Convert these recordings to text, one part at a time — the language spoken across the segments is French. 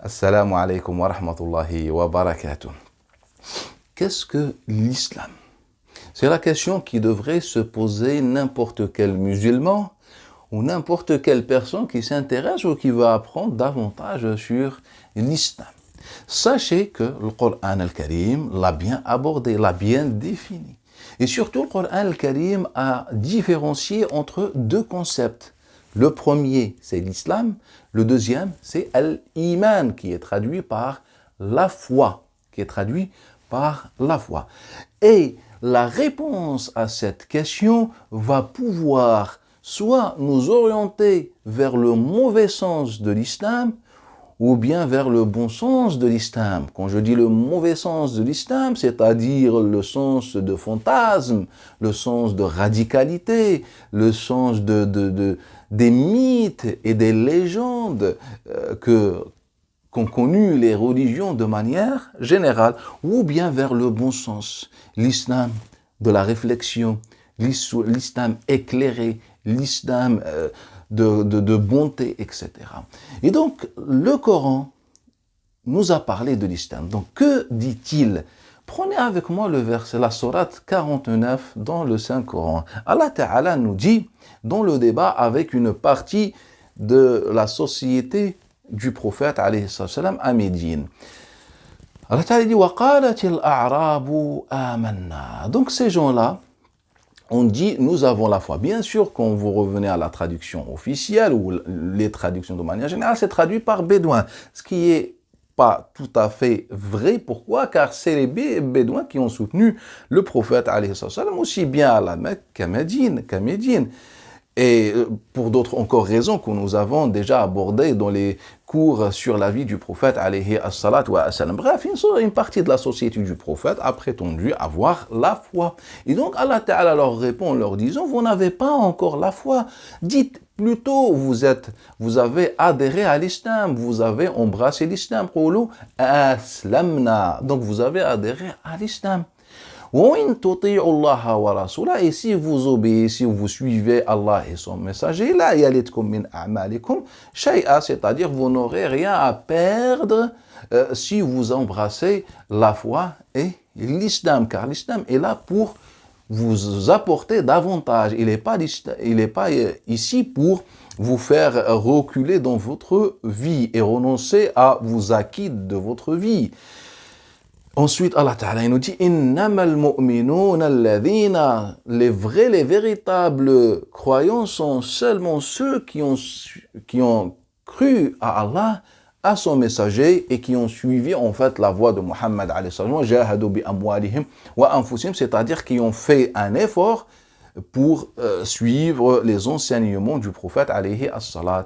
Assalamu alaikum wa rahmatullahi wa barakatuh. Qu'est-ce que l'islam? C'est la question qui devrait se poser n'importe quel musulman ou n'importe quelle personne qui s'intéresse ou qui veut apprendre davantage sur l'islam. Sachez que le Coran al-Karim l'a bien abordé, l'a bien défini. Et surtout, le Coran al-Karim a différencié entre deux concepts. Le premier, c'est l'islam. Le deuxième, c'est al-iman, qui est traduit par la foi. Et la réponse à cette question va pouvoir soit nous orienter vers le mauvais sens de l'islam, ou bien vers le bon sens de l'islam. Quand je dis le mauvais sens de l'islam, c'est-à-dire le sens de fantasme, le sens de radicalité, le sens des mythes et des légendes qu'ont connu les religions de manière générale, ou bien vers le bon sens, l'islam de la réflexion, l'islam éclairé, l'islam de bonté, etc. Et donc, le Coran nous a parlé de l'islam. Donc, que dit-il? Prenez avec moi le verset, la sourate 49 dans le Saint-Coran. Allah Ta'ala nous dit, dans le débat avec une partie de la société du prophète, alayhi salam, à Médine. Allah Ta'ala dit, وَقَالَتِ الْأَعْرَابُ آمَنَّا. Donc, ces gens-là, on dit, nous avons la foi. Bien sûr, quand vous revenez à la traduction officielle ou les traductions de manière générale, c'est traduit par bédouin. Ce qui est pas tout à fait vrai. Pourquoi? Car c'est les bédouins qui ont soutenu le prophète, alayhi salam, aussi bien à la Mecque qu'à Médine. Et pour d'autres encore raisons que nous avons déjà abordées dans les cours sur la vie du prophète, alayhi as-salat wa as-salam. Bref, une partie de la société du prophète a prétendu avoir la foi. Et donc Allah Ta'ala leur répond en leur disant, vous n'avez pas encore la foi. Dites plutôt, vous avez adhéré à l'islam, vous avez embrassé l'islam. Qulu aslamna. Donc vous avez adhéré à l'islam. Et si vous obéissez, vous suivez Allah et son messager, c'est-à-dire vous n'aurez rien à perdre si vous embrassez la foi et l'islam, car l'islam est là pour vous apporter davantage. Il n'est pas ici pour vous faire reculer dans votre vie et renoncer à vos acquis de votre vie. Ensuite, Allah Ta'ala nous dit, innamal mu'minuna alladhina, les véritables croyants sont seulement ceux qui ont cru à Allah, à son messager et qui ont suivi en fait la voie de Muhammad alayhi salam, jahadu bi amwalihim wa anfusihim, c'est-à-dire qui ont fait un effort pour suivre les enseignements du prophète alayhi as-salat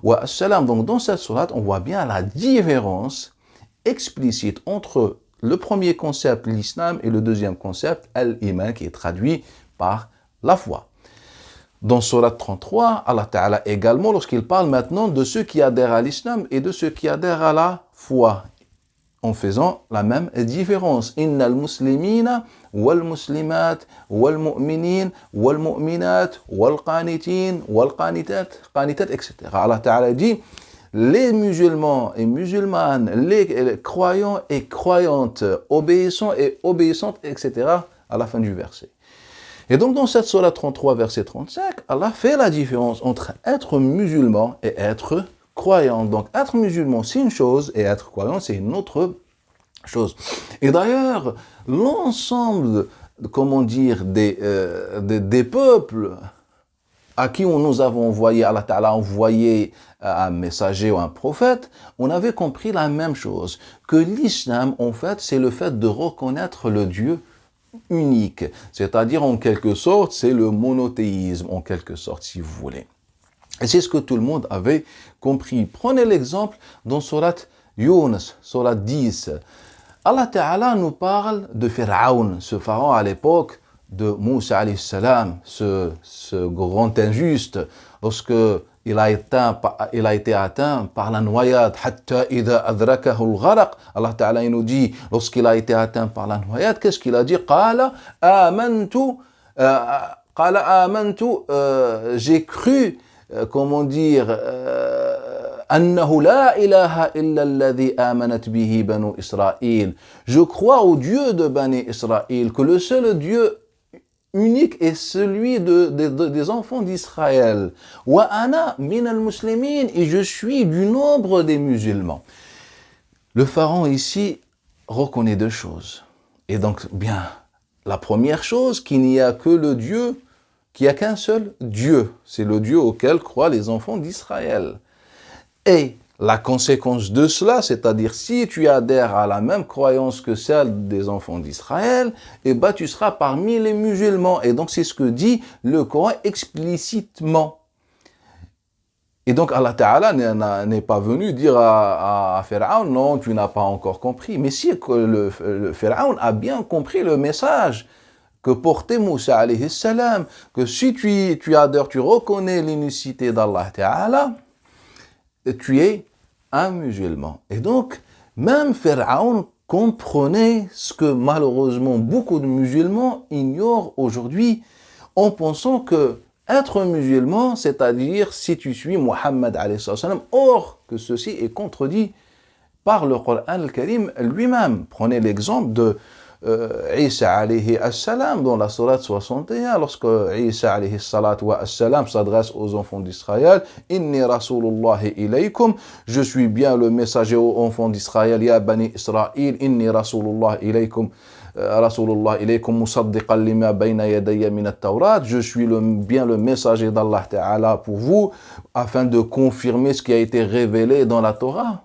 wa as-salam. Donc dans cette sourate, on voit bien la différence explicite entre le premier concept, l'islam, et le deuxième concept, al-iman, qui est traduit par la foi. Dans Sourate 33, Allah Ta'ala également, lorsqu'il parle maintenant de ceux qui adhèrent à l'islam et de ceux qui adhèrent à la foi, en faisant la même différence. Innal muslimina wal muslimat wal mu'minin wal mu'minat wal qanitin wal qanitat, etc. Allah Ta'ala dit, les musulmans et musulmanes, les croyants et croyantes, obéissants et obéissantes, etc. à la fin du verset. Et donc dans cette sourate 33, verset 35, Allah fait la différence entre être musulman et être croyant. Donc être musulman, c'est une chose, et être croyant, c'est une autre chose. Et d'ailleurs, l'ensemble, des peuples à qui nous avons envoyé, Allah Ta'ala a envoyé un messager ou un prophète, on avait compris la même chose, que l'islam, en fait, c'est le fait de reconnaître le Dieu unique, c'est-à-dire en quelque sorte, c'est le monothéisme, en quelque sorte, si vous voulez. Et c'est ce que tout le monde avait compris. Prenez l'exemple dans Sourate Yunus, Sourate 10. Allah Ta'ala nous parle de Pharaon, ce pharaon à l'époque de Moussa alayhi salam, ce grand injuste, lorsque il a été atteint par la noyade, hatta idha adrakahu al-gharaq. Allah Ta'ala nous dit, lorsqu'il a été atteint par la noyade, qu'est-ce qu'il a dit? Qala amantu, j'ai cru, أنه لا إله إلا الذي آمنت به بنو إسرائيل. Je crois au Dieu de Bani Israël, que le seul Dieu unique est celui des enfants d'Israël. Wa ana min al-muslimin, et je suis du nombre des musulmans. Le pharaon ici reconnaît deux choses. Et donc, bien, la première chose, qu'il n'y a que le Dieu, qu'il n'y a qu'un seul Dieu. C'est le Dieu auquel croient les enfants d'Israël. Et la conséquence de cela, c'est-à-dire si tu adhères à la même croyance que celle des enfants d'Israël, eh ben tu seras parmi les musulmans. Et donc c'est ce que dit le Coran explicitement. Et donc Allah Ta'ala n'est pas venu dire à Pharaon, non, tu n'as pas encore compris. Mais si le Pharaon a bien compris le message que portait Moussa alayhi salam, que si tu adhères, tu reconnais l'unicité d'Allah Ta'ala, tu es un musulman. Et donc, même Pharaon comprenait ce que malheureusement beaucoup de musulmans ignorent aujourd'hui en pensant que être musulman, c'est-à-dire si tu suis Muhammad alayhi salam, or que ceci est contredit par le Coran al-Karim lui-même. Prenez l'exemple de Isa alayhi salam dans la sourate 61, lorsque Isa alayhi salam s'adresse aux enfants d'Israël, Inni Rasulullahi ilaykum, je suis bien le messager aux enfants d'Israël, Ya Bani Israël, Inni Rasulullah ilaykum, Rasulullah ilaykum musaddiqan lima bayna yadayya min at-Tawrat, je suis bien le messager d'Allah Ta'ala pour vous, afin de confirmer ce qui a été révélé dans la Torah.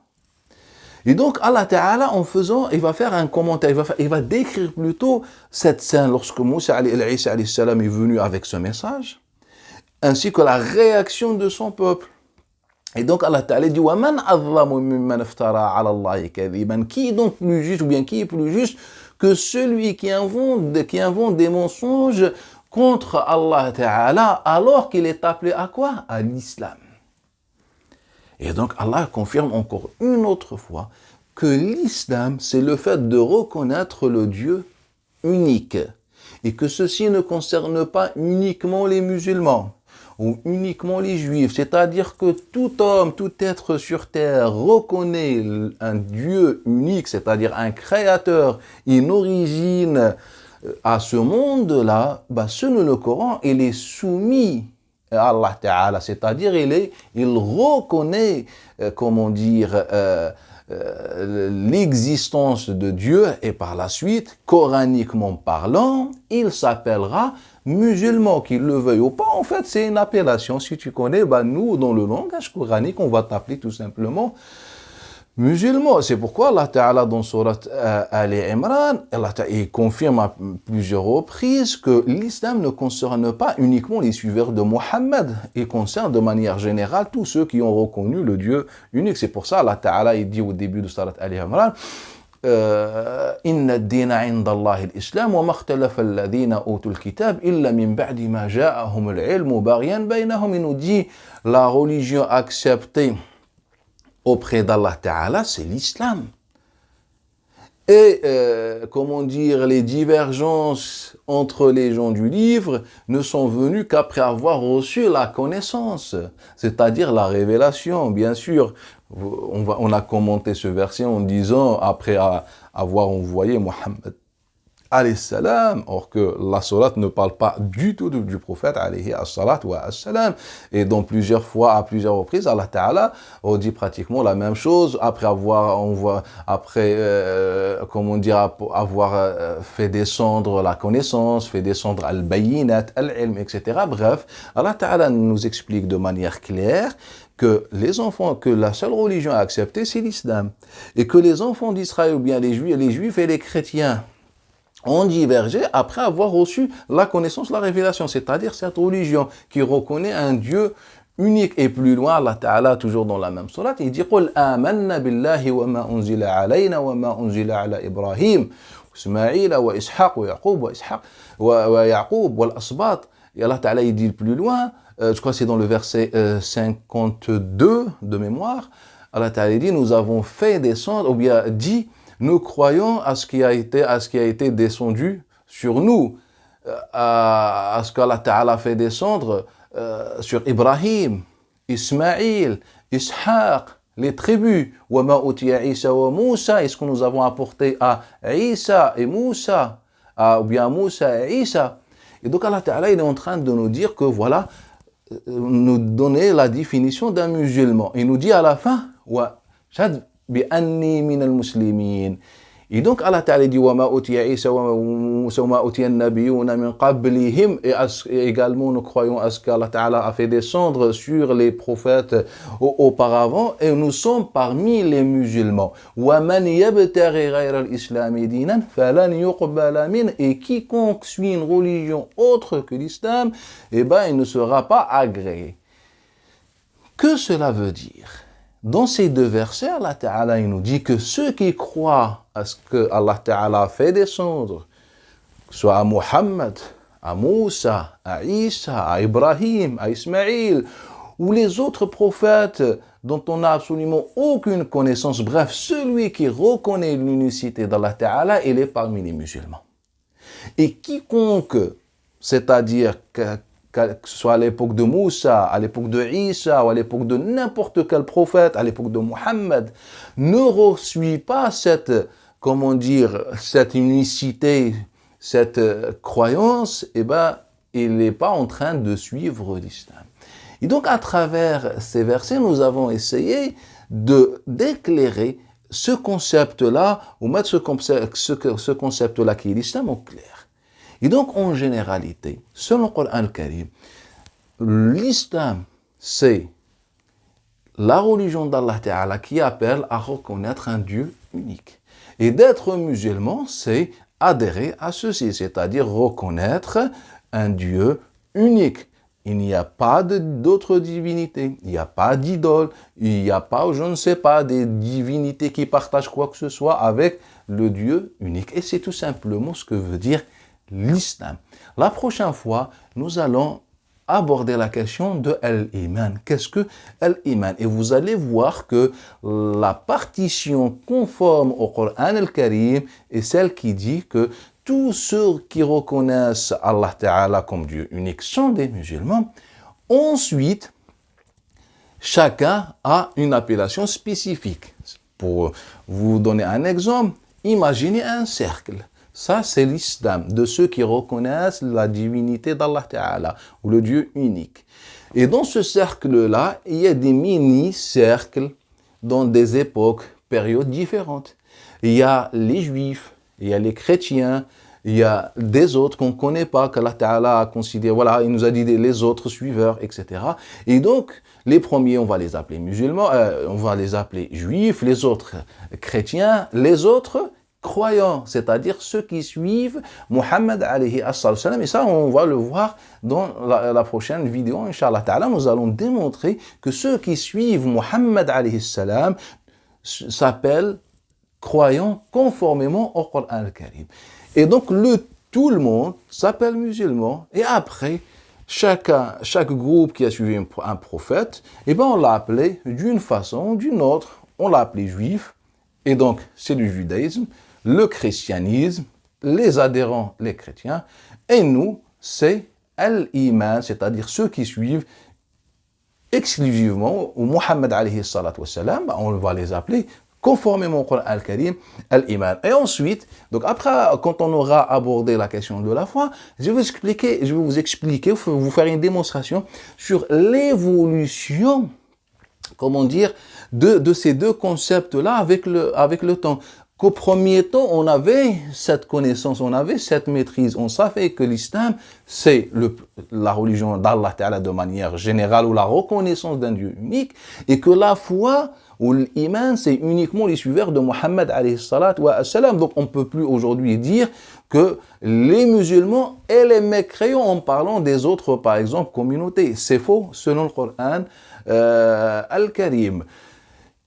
Et donc Allah Ta'ala, en faisant, il va faire un commentaire, il va décrire plutôt cette scène lorsque Moussa alayhi salam est venu avec ce message, ainsi que la réaction de son peuple. Et donc Allah Ta'ala dit, وَمَنْ أَظْلَمُ مِمَّنْ افترى على الله كذبا. Qui est donc plus juste, ou bien qui est plus juste que celui qui invente des mensonges contre Allah Ta'ala, alors qu'il est appelé à quoi? À l'islam. Et donc Allah confirme encore une autre fois que l'islam, c'est le fait de reconnaître le Dieu unique. Et que ceci ne concerne pas uniquement les musulmans ou uniquement les juifs. C'est-à-dire que tout homme, tout être sur terre reconnaît un Dieu unique, c'est-à-dire un créateur, une origine à ce monde-là, selon le Coran, il est soumis Allah Ta'ala, c'est-à-dire il reconnaît, l'existence de Dieu, et par la suite, coraniquement parlant, il s'appellera musulman, qu'il le veuille ou pas. En fait, c'est une appellation. Si tu connais, nous, dans le langage coranique, on va t'appeler tout simplement musulman. C'est pourquoi Allah Ta'ala, dans Sourate Ali Imran, il confirme à plusieurs reprises que l'islam ne concerne pas uniquement les suiveurs de Mohammed, il concerne de manière générale tous ceux qui ont reconnu le Dieu unique. C'est pour ça Allah Ta'ala, il dit au début de Sourate Ali Imran, Inna ad-dina 'inda Allahi al-Islam wa ma ikhtalafa alladhina utul kitab illa min ba'di ma ja'ahum al-'ilmu baghyan baynahum. Il nous dit la religion acceptée auprès d'Allah Ta'ala, c'est l'islam. Et, les divergences entre les gens du livre ne sont venues qu'après avoir reçu la connaissance, c'est-à-dire la révélation. Bien sûr, on a commenté ce verset en disant, après avoir envoyé Mohammed alayhi salam, or que la sourate ne parle pas du tout du prophète alayhi salam. Et donc plusieurs fois, à plusieurs reprises, Allah Ta'ala dit pratiquement la même chose après avoir fait descendre la connaissance, fait descendre al-bayinat, al-ilm, etc. Bref, Allah Ta'ala nous explique de manière claire que la seule religion à accepter, c'est l'islam. Et que les enfants d'Israël, ou bien les juifs et les chrétiens, ont divergé après avoir reçu la connaissance, la révélation, c'est-à-dire cette religion qui reconnaît un Dieu unique. Et plus loin, Allah Ta'ala, toujours dans la même sourate, il dit قُلْ آمَنَّا بِاللَّهِ وَمَا أُنزِلَ عَلَيْنَا وَمَا أُنزِلَ عَلَى إِبْرَاهِيمَ وإسماعيل وإسحاق ويعقوب والأسباط. Et Allah Ta'ala, il dit plus loin, je crois que c'est dans le verset 52 de mémoire, Allah Ta'ala dit, nous avons fait descendre, ou bien dit, nous croyons à ce qui a été descendu sur nous, à ce qu'Allah Ta'ala fait descendre sur Ibrahim, Ismaïl Ishaq, les tribus. وَمَا أُوتِيَ عِيسَى وَمُوسَى, est-ce que nous avons apporté à Isa et Moussa, ou bien à Moussa et Isa. Et donc Allah Ta'ala, il est en train de nous dire que voilà, nous donner la définition d'un musulman. Il nous dit à la fin, وَشَهَدْ بِأَنِّي مِنَ الْمُسْلِمِينَ. Et donc Allah Ta'ala dit وَمَا أُوتِيَ عِيسَى وَمُوسَى وَمَا أُوتِيَ النَّبِيُّونَ مِنْ قَبْلِهِمْ. Et également nous croyons à ce qu'Allah Ta'ala a fait descendre sur les prophètes auparavant, et nous sommes parmi les musulmans. وَمَنْ يَبْتَغِي غَيْرَ الْإِسْلَامِ دِينًا فَلَنْ يُقْبَلَ مِنْهُ. Et quiconque suit une religion autre que l'islam, eh ben il ne sera pas agréé. Que cela veut dire? Dans ces deux versets, Allah Ta'ala il nous dit que ceux qui croient à ce que Allah Ta'ala a fait descendre, soit à Muhammad, à Moussa, à Isa, à Ibrahim, à Ismaïl, ou les autres prophètes dont on n'a absolument aucune connaissance, bref, celui qui reconnaît l'unicité d'Allah Ta'ala, il est parmi les musulmans. Et quiconque, c'est-à-dire que ce soit à l'époque de Moussa, à l'époque de Isa, ou à l'époque de n'importe quel prophète, à l'époque de Muhammad, ne reçoit pas cette, comment dire, cette unicité, cette croyance, eh ben, il n'est pas en train de suivre l'islam. Et donc, à travers ces versets, nous avons essayé d'éclairer ce concept-là, ou mettre ce concept-là qui est l'islam au clair. Et donc, en généralité, selon le Coran al-Karim, l'islam, c'est la religion d'Allah Ta'ala qui appelle à reconnaître un Dieu unique. Et d'être musulman, c'est adhérer à ceci, c'est-à-dire reconnaître un Dieu unique. Il n'y a pas d'autres divinités, il n'y a pas d'idole, il n'y a pas, je ne sais pas, des divinités qui partagent quoi que ce soit avec le Dieu unique. Et c'est tout simplement ce que veut dire l'islam. La prochaine fois, nous allons aborder la question de l'iman. Qu'est-ce que l'iman? Et vous allez voir que la partition conforme au Coran al-Karim est celle qui dit que tous ceux qui reconnaissent Allah Ta'ala comme Dieu unique sont des musulmans. Ensuite, chacun a une appellation spécifique. Pour vous donner un exemple, imaginez un cercle. Ça, c'est l'islam, de ceux qui reconnaissent la divinité d'Allah Ta'ala, ou le Dieu unique. Et dans ce cercle-là, il y a des mini-cercles dans des époques, périodes différentes. Il y a les juifs, il y a les chrétiens, il y a des autres qu'on ne connaît pas, qu'Allah Ta'ala a considéré, voilà, il nous a dit les autres suiveurs, etc. Et donc, les premiers, on va les appeler musulmans, on va les appeler juifs, les autres chrétiens, les autres croyants, c'est-à-dire ceux qui suivent Muhammad alayhi as-salam. Et ça, on va le voir dans la prochaine vidéo, Inch'Allah Ta'ala. Nous allons démontrer que ceux qui suivent Muhammad alayhi salam s'appellent croyants conformément au Coran al-Karim. Et donc, tout le monde s'appelle musulman. Et après, chaque groupe qui a suivi un prophète, eh ben, on l'a appelé d'une façon ou d'une autre. On l'a appelé juif. Et donc, c'est le judaïsme, le christianisme, les adhérents, les chrétiens. Et nous, c'est l'iman, c'est-à-dire ceux qui suivent exclusivement Muhammad alayhi salatu wassalam, on va les appeler conformément au Coran al-Karim, l'iman. Et ensuite, donc après, quand on aura abordé la question de la foi, je vais vous expliquer, vous faire une démonstration sur l'évolution, comment dire, de ces deux concepts-là avec le temps. Qu'au premier temps, on avait cette connaissance, on avait cette maîtrise, on savait que l'islam, c'est la religion d'Allah Ta'ala de manière générale, ou la reconnaissance d'un Dieu unique, et que la foi, ou l'iman, c'est uniquement les suiveurs de Muhammad alayhi salatu wa salam. Donc on ne peut plus aujourd'hui dire que les musulmans et les mécréants, en parlant des autres, par exemple, communautés. C'est faux, selon le Coran al-Karim.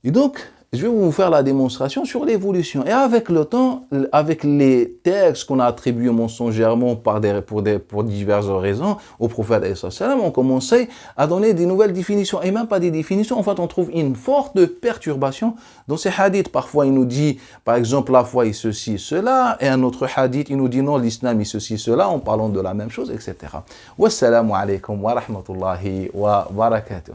Et donc, je vais vous faire la démonstration sur l'évolution. Et avec le temps, avec les textes qu'on a attribués mensongèrement pour diverses raisons au prophète, on commençait à donner des nouvelles définitions. Et même pas des définitions, en fait, on trouve une forte perturbation dans ces hadiths. Parfois, il nous dit, par exemple, la foi est ceci, cela. Et un autre hadith, il nous dit non, l'islam est ceci, cela, en parlant de la même chose, etc. Wassalamu alaikum wa rahmatullahi wa barakatuh.